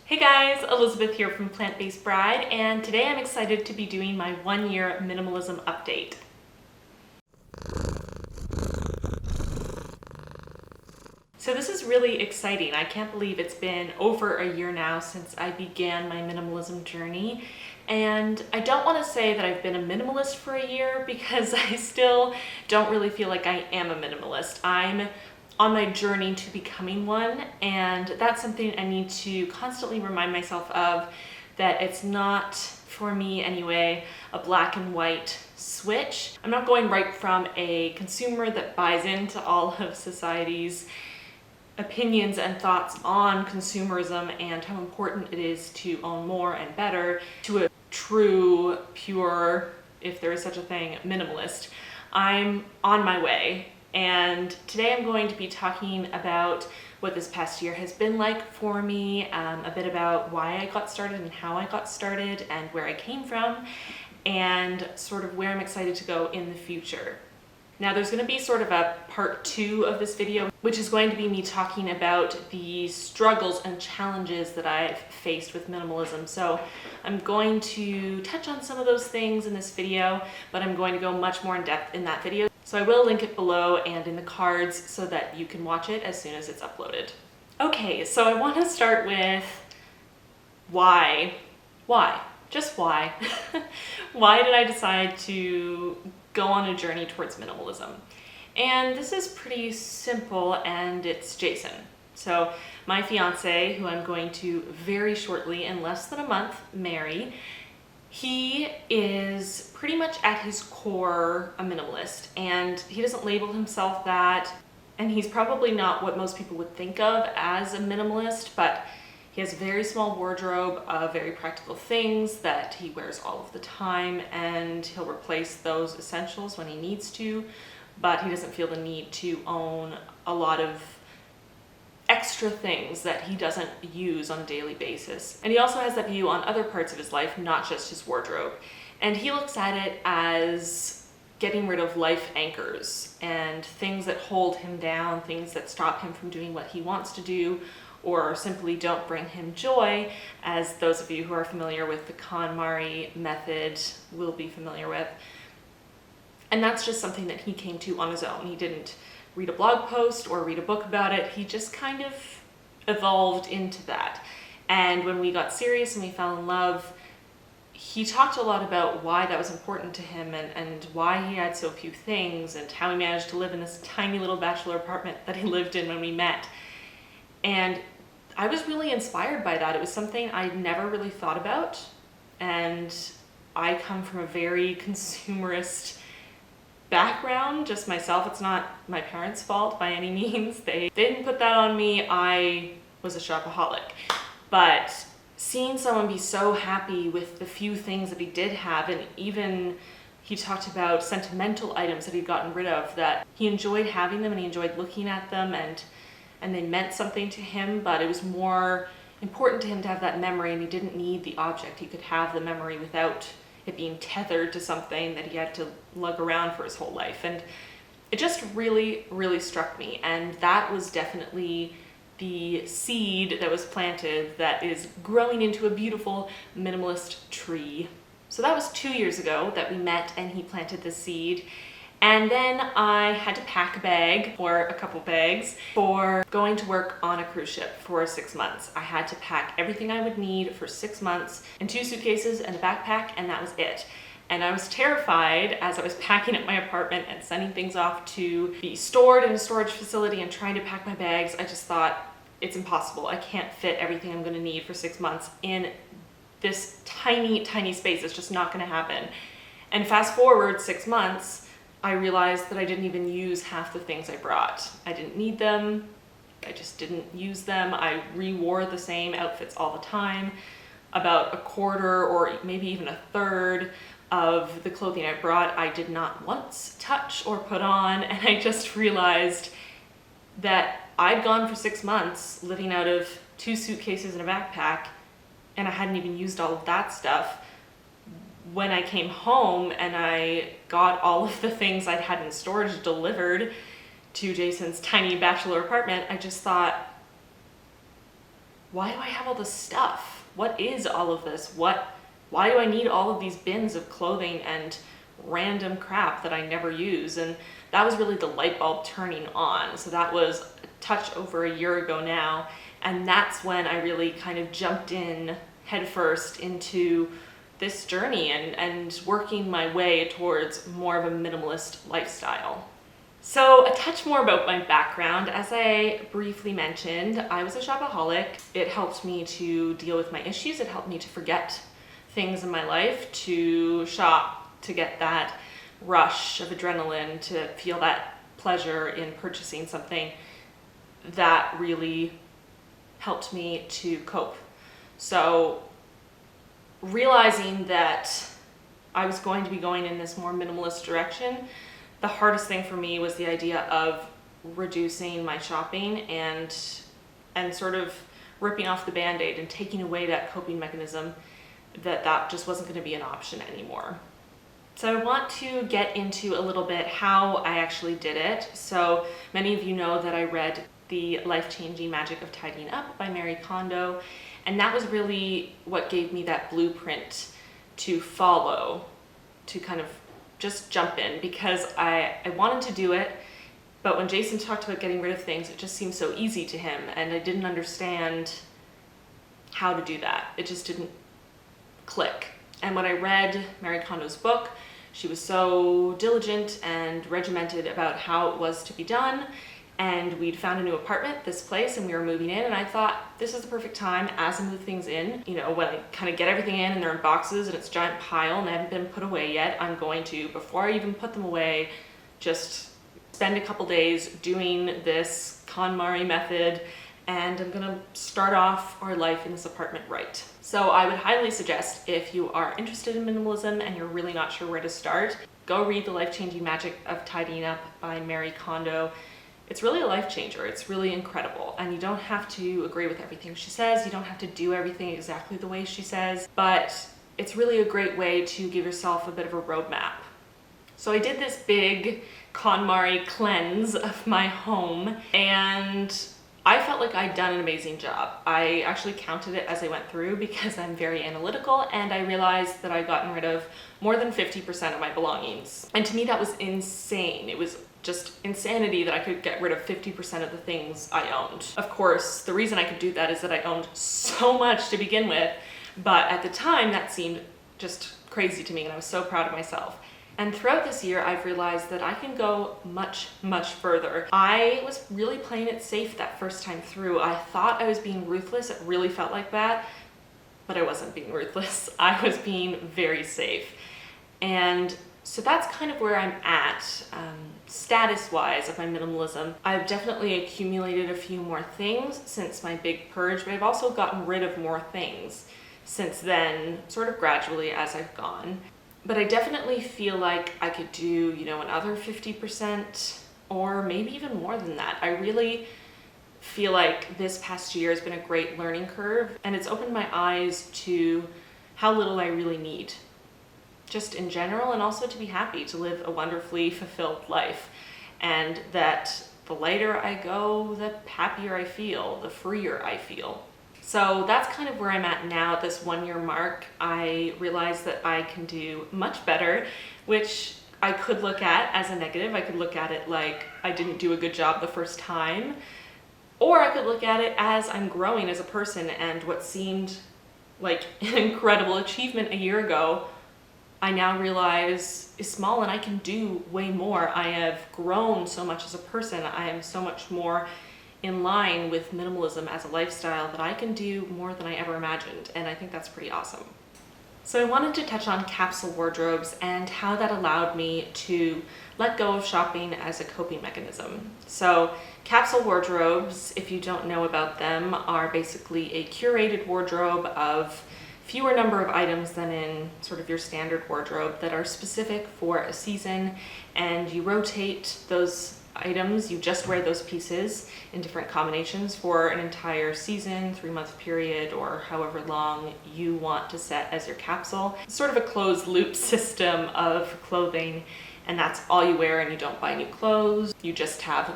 Hey guys, Elizabeth here from Plant-Based Bride, and today I'm excited to be doing my 1-year minimalism update. So this is really exciting. I can't believe it's been over a year now since I began my minimalism journey. And I don't want to say that I've been a minimalist for a year because I still don't really feel like I am a minimalist. I'm on my journey to becoming one, and that's something I need to constantly remind myself of, that it's not, for me anyway, a black and white switch. I'm not going right from a consumer that buys into all of society's opinions and thoughts on consumerism and how important it is to own more and better, to a true, pure, if there is such a thing, minimalist. I'm on my way. And today I'm going to be talking about what this past year has been like for me, a bit about why I got started and how I got started and where I came from, and sort of where I'm excited to go in the future. Now there's going to be sort of a part 2 of this video, which is going to be me talking about the struggles and challenges that I've faced with minimalism. So I'm going to touch on some of those things in this video, but I'm going to go much more in depth in that video. So I will link it below and in the cards so that you can watch it as soon as it's uploaded. Okay, so I want to start with why? Why? Just why? Why did I decide to go on a journey towards minimalism? And this is pretty simple, and it's Jason. So my fiance, who I'm going to very shortly, in less than a month, marry, he is pretty much at his core a minimalist, and he doesn't label himself that, and he's probably not what most people would think of as a minimalist, but he has a very small wardrobe of very practical things that he wears all of the time, and he'll replace those essentials when he needs to, but he doesn't feel the need to own a lot of extra things that he doesn't use on a daily basis. And he also has that view on other parts of his life, not just his wardrobe. And he looks at it as getting rid of life anchors and things that hold him down, things that stop him from doing what he wants to do, or simply don't bring him joy, as those of you who are familiar with the KONMARI method will be familiar with. And that's just something that he came to on his own. He didn't read a blog post or read a book about it. He just kind of evolved into that. And when we got serious and we fell in love, he talked a lot about why that was important to him, and why he had so few things, and how he managed to live in this tiny little bachelor apartment that he lived in when we met. And I was really inspired by that. It was something I'd never really thought about. And I come from a very consumerist background, just myself. It's not my parents' fault by any means. They didn't put that on me. I was a shopaholic. But seeing someone be so happy with the few things that he did have, and even he talked about sentimental items that he'd gotten rid of, that he enjoyed having them and he enjoyed looking at them, and they meant something to him, but it was more important to him to have that memory, and he didn't need the object. He could have the memory without it being tethered to something that he had to lug around for his whole life. And it just really, really struck me. And that was definitely the seed that was planted that is growing into a beautiful minimalist tree. So that was 2 years ago that we met and he planted the seed. And then I had to pack a bag, or a couple bags, for going to work on a cruise ship for 6 months. I had to pack everything I would need for 6 months in 2 suitcases and a backpack, and that was it. And I was terrified as I was packing up my apartment and sending things off to be stored in a storage facility and trying to pack my bags. I just thought, it's impossible. I can't fit everything I'm gonna need for 6 months in this tiny, tiny space. It's just not gonna happen. And fast forward 6 months, I realized that I didn't even use half the things I brought. I didn't need them. I just didn't use them. I re-wore the same outfits all the time. About a quarter or maybe even a third of the clothing I brought, I did not once touch or put on. And I just realized that I'd gone for 6 months living out of 2 suitcases and a backpack, and I hadn't even used all of that stuff. When I came home and I got all of the things I'd had in storage delivered to Jason's tiny bachelor apartment, I just thought, why do I have all this stuff? What is all of this? Why do I need all of these bins of clothing and random crap that I never use? And that was really the light bulb turning on. So that was a touch over a year ago now. And that's when I really kind of jumped in headfirst into this journey and working my way towards more of a minimalist lifestyle. So a touch more about my background. As I briefly mentioned, I was a shopaholic. It helped me to deal with my issues. It helped me to forget things in my life, to shop, to get that rush of adrenaline, to feel that pleasure in purchasing something. That really helped me to cope. So realizing that I was going to be going in this more minimalist direction, the hardest thing for me was the idea of reducing my shopping and sort of ripping off the Band-Aid and taking away that coping mechanism, that just wasn't going to be an option anymore. So I want to get into a little bit how I actually did it. So many of you know that I read The Life-Changing Magic of Tidying Up by Marie Kondo, and that was really what gave me that blueprint to follow, to kind of just jump in, because I wanted to do it, but when Jason talked about getting rid of things, it just seemed so easy to him, and I didn't understand how to do that. It just didn't click. And when I read Marie Kondo's book, she was so diligent and regimented about how it was to be done, and we'd found a new apartment, this place, and we were moving in, and I thought, this is the perfect time as I move things in. You know, when I kind of get everything in and they're in boxes and it's a giant pile and they haven't been put away yet, I'm going to, before I even put them away, just spend a couple days doing this KONMARI method, and I'm gonna start off our life in this apartment right. So I would highly suggest, if you are interested in minimalism and you're really not sure where to start, go read The Life-Changing Magic of Tidying Up by Marie Kondo. It's really a life changer. It's really incredible. And you don't have to agree with everything she says. You don't have to do everything exactly the way she says, but it's really a great way to give yourself a bit of a roadmap. So I did this big KONMARI cleanse of my home, and I felt like I'd done an amazing job. I actually counted it as I went through because I'm very analytical, and I realized that I'd gotten rid of more than 50% of my belongings. And to me, that was insane. It was just insanity that I could get rid of 50% of the things I owned. Of course, the reason I could do that is that I owned so much to begin with, but at the time that seemed just crazy to me, and I was so proud of myself. And throughout this year, I've realized that I can go much, much further. I was really playing it safe that first time through. I thought I was being ruthless. It really felt like that, but I wasn't being ruthless. I was being very safe. And so that's kind of where I'm at, status-wise of my minimalism. I've definitely accumulated a few more things since my big purge, but I've also gotten rid of more things since then, sort of gradually as I've gone. But I definitely feel like I could do, another 50% or maybe even more than that. I really feel like this past year has been a great learning curve, and it's opened my eyes to how little I really need, just in general, and also to be happy, to live a wonderfully fulfilled life. And that the lighter I go, the happier I feel, the freer I feel. So that's kind of where I'm at now at this 1 year mark. I realized that I can do much better, which I could look at as a negative. I could look at it like I didn't do a good job the first time, or I could look at it as I'm growing as a person, and what seemed like an incredible achievement a year ago, I now realize is small, and I can do way more. I have grown so much as a person. I am so much more in line with minimalism as a lifestyle that I can do more than I ever imagined, and I think that's pretty awesome. So I wanted to touch on capsule wardrobes and how that allowed me to let go of shopping as a coping mechanism. So capsule wardrobes, if you don't know about them, are basically a curated wardrobe of fewer number of items than in sort of your standard wardrobe that are specific for a season, and you rotate those items, you just wear those pieces in different combinations for an entire season, 3-month period, or however long you want to set as your capsule. It's sort of a closed loop system of clothing, and that's all you wear, and you don't buy new clothes. You just have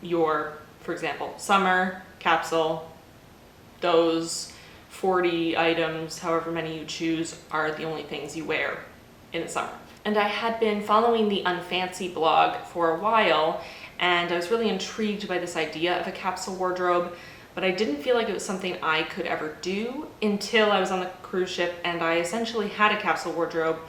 your, for example, summer capsule, those 40 items, however many you choose, are the only things you wear in the summer. And I had been following the Unfancy blog for a while, and I was really intrigued by this idea of a capsule wardrobe, but I didn't feel like it was something I could ever do until I was on the cruise ship and I essentially had a capsule wardrobe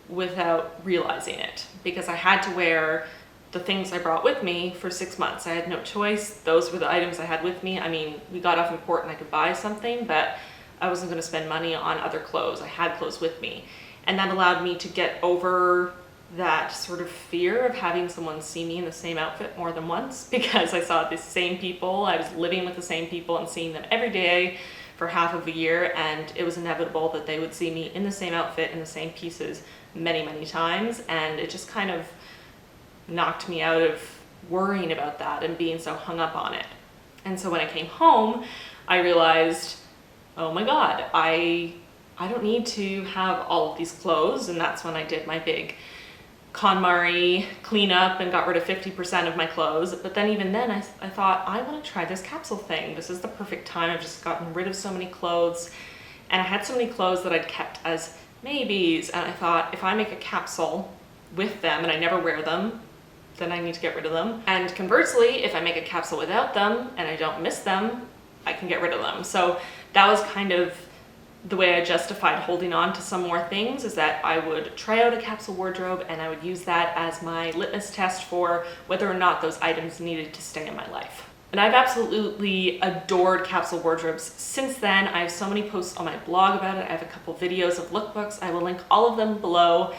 without realizing it, because I had to wear the things I brought with me for 6 months. I had no choice. Those were the items I had with me. I mean, we got off in port and I could buy something, but I wasn't going to spend money on other clothes. I had clothes with me. And that allowed me to get over that sort of fear of having someone see me in the same outfit more than once, because I saw the same people. I was living with the same people and seeing them every day for half of a year, and it was inevitable that they would see me in the same outfit, in the same pieces many, many times. And it just kind of knocked me out of worrying about that and being so hung up on it. And so when I came home, I realized, oh my God, I don't need to have all of these clothes. And that's when I did my big KONMARI cleanup and got rid of 50% of my clothes. But then even then I thought, I want to try this capsule thing. This is the perfect time. I've just gotten rid of so many clothes, and I had so many clothes that I'd kept as maybes. And I thought, if I make a capsule with them and I never wear them, then I need to get rid of them. And conversely, if I make a capsule without them and I don't miss them, I can get rid of them. So that was kind of the way I justified holding on to some more things, is that I would try out a capsule wardrobe and I would use that as my litmus test for whether or not those items needed to stay in my life. And I've absolutely adored capsule wardrobes since then. I have so many posts on my blog about it. I have a couple videos of lookbooks. I will link all of them below.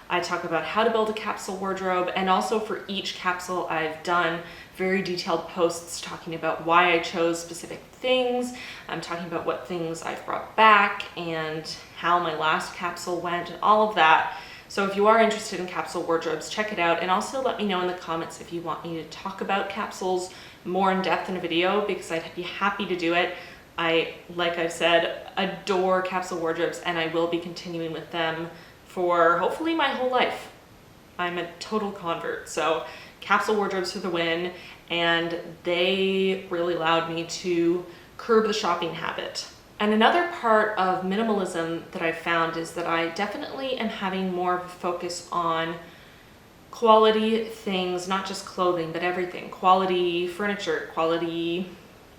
I talk about how to build a capsule wardrobe, and also for each capsule I've done very detailed posts talking about why I chose specific things. I'm talking about what things I've brought back and how my last capsule went and all of that. So if you are interested in capsule wardrobes, check it out, and also let me know in the comments if you want me to talk about capsules more in depth in a video, because I'd be happy to do it. Like I've said, adore capsule wardrobes, and I will be continuing with them for hopefully my whole life. I'm a total convert, so capsule wardrobes for the win, and they really allowed me to curb the shopping habit. And another part of minimalism that I've found is that I definitely am having more of a focus on quality things, not just clothing, but everything. Quality furniture, quality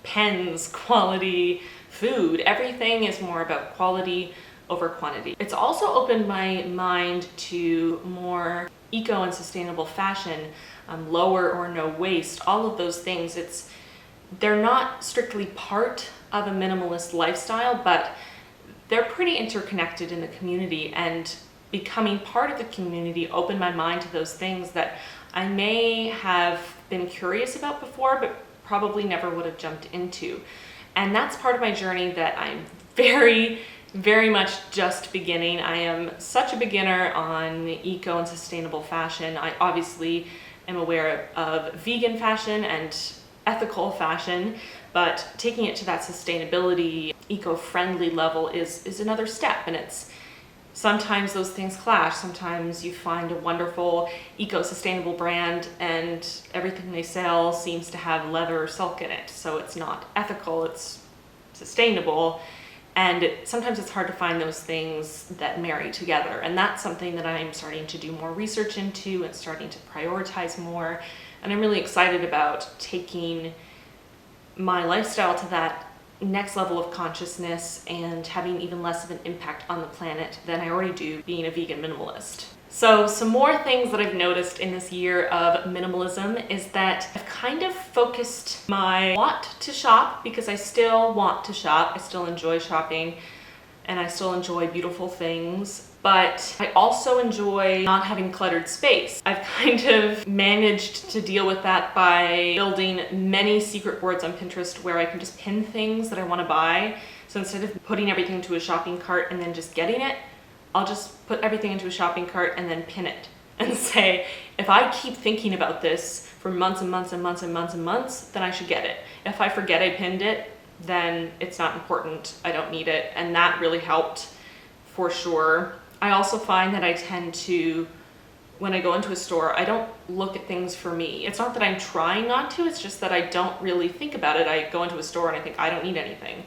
pens, quality food. Everything is more about quality over quantity. It's also opened my mind to more eco and sustainable fashion, lower or no waste, all of those things. They're not strictly part of a minimalist lifestyle, but they're pretty interconnected in the community, and becoming part of the community opened my mind to those things that I may have been curious about before, but probably never would have jumped into. And that's part of my journey that I'm very, very much just beginning. I am such a beginner on eco and sustainable fashion. I obviously am aware of vegan fashion and ethical fashion, but taking it to that sustainability, eco-friendly level is another step. And sometimes those things clash. Sometimes you find a wonderful eco-sustainable brand and everything they sell seems to have leather or silk in it. So it's not ethical, it's sustainable. And sometimes it's hard to find those things that marry together. And that's something that I'm starting to do more research into and starting to prioritize more. And I'm really excited about taking my lifestyle to that next level of consciousness and having even less of an impact on the planet than I already do being a vegan minimalist. So some more things that I've noticed in this year of minimalism is that I've kind of focused my want to shop, because I still want to shop. I still enjoy shopping and I still enjoy beautiful things, but I also enjoy not having cluttered space. I've kind of managed to deal with that by building many secret boards on Pinterest where I can just pin things that I want to buy. So instead of putting everything into a shopping cart and then just getting it, I'll just put everything into a shopping cart and then pin it and say, if I keep thinking about this for months and months and months and months and months, then I should get it. If I forget I pinned it, then it's not important. I don't need it. And that really helped for sure. I also find that I tend to, when I go into a store, I don't look at things for me. It's not that I'm trying not to, it's just that I don't really think about it. I go into a store and I think I don't need anything.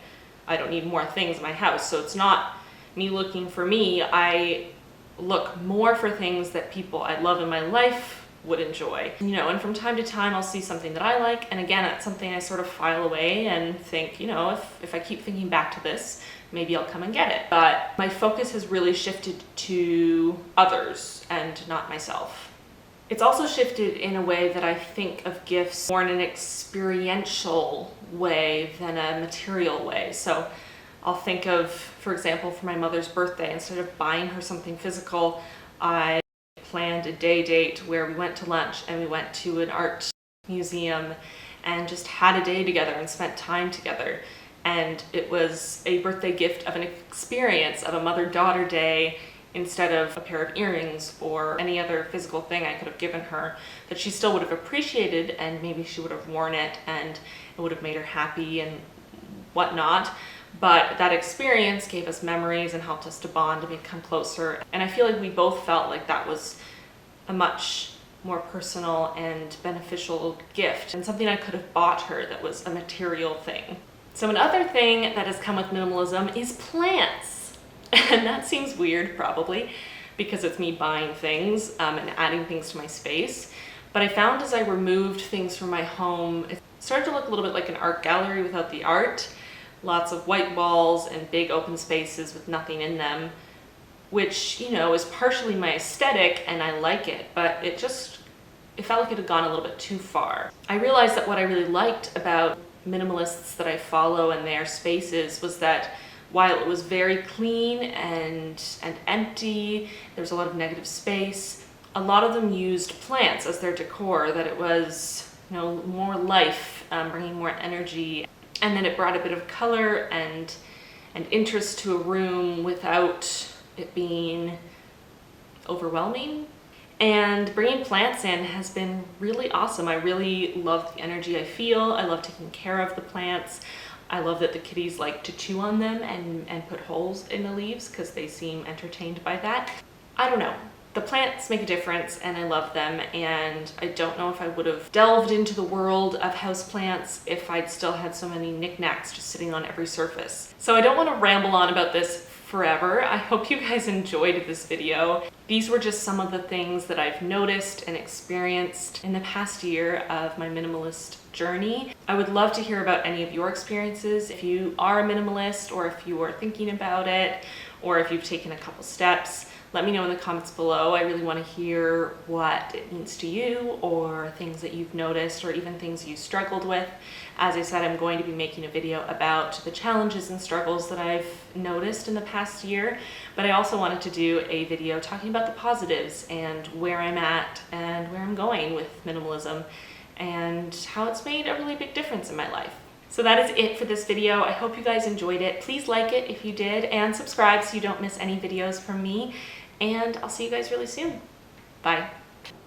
I don't need more things in my house. So it's not me looking for me. I look more for things that people I love in my life would enjoy. You know, and from time to time I'll see something that I like, and again, it's something I sort of file away and think, you know, if I keep thinking back to this, maybe I'll come and get it. But my focus has really shifted to others and not myself. It's also shifted in a way that I think of gifts more in an experiential way than a material way. So I'll think of, for example, for my mother's birthday, instead of buying her something physical, I planned a day date where we went to lunch and we went to an art museum and just had a day together and spent time together. And it was a birthday gift of an experience of a mother-daughter day instead of a pair of earrings or any other physical thing I could have given her that she still would have appreciated, and maybe she would have worn it and it would have made her happy and whatnot. But that experience gave us memories and helped us to bond and become closer. And I feel like we both felt like that was a much more personal and beneficial gift, and something I could have bought her that was a material thing. So another thing that has come with minimalism is plants. And that seems weird probably because it's me buying things and adding things to my space. But I found as I removed things from my home, it started to look a little bit like an art gallery without the art. Lots of white walls and big open spaces with nothing in them, which, you know, is partially my aesthetic and I like it, but it felt like it had gone a little bit too far. I realized that what I really liked about minimalists that I follow and their spaces was that while it was very clean and empty, there was a lot of negative space, a lot of them used plants as their decor, that it was, you know, more life, bringing more energy. And then it brought a bit of color and interest to a room without it being overwhelming. And bringing plants in has been really awesome. I really love the energy I feel. I love taking care of the plants. I love that the kitties like to chew on them and put holes in the leaves because they seem entertained by that. I don't know. The plants make a difference and I love them, and I don't know if I would have delved into the world of houseplants if I'd still had so many knickknacks just sitting on every surface. So I don't want to ramble on about this forever. I hope you guys enjoyed this video. These were just some of the things that I've noticed and experienced in the past year of my minimalist journey. I would love to hear about any of your experiences. If you are a minimalist, or if you are thinking about it, or if you've taken a couple steps, let me know in the comments below. I really want to hear what it means to you, or things that you've noticed, or even things you struggled with. As I said, I'm going to be making a video about the challenges and struggles that I've noticed in the past year, but I also wanted to do a video talking about the positives and where I'm at and where I'm going with minimalism and how it's made a really big difference in my life. So that is it for this video. I hope you guys enjoyed it. Please like it if you did, and subscribe so you don't miss any videos from me. And I'll see you guys really soon. Bye.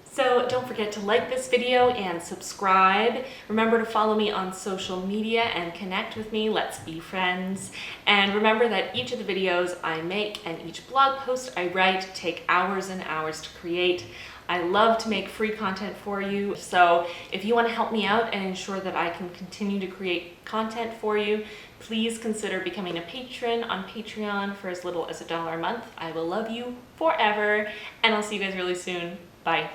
So don't forget to like this video and subscribe. Remember to follow me on social media and connect with me. Let's be friends. And remember that each of the videos I make and each blog post I write take hours and hours to create. I love to make free content for you. So if you want to help me out and ensure that I can continue to create content for you, please consider becoming a patron on Patreon for as little as $1 a month. I will love you forever, and I'll see you guys really soon. Bye.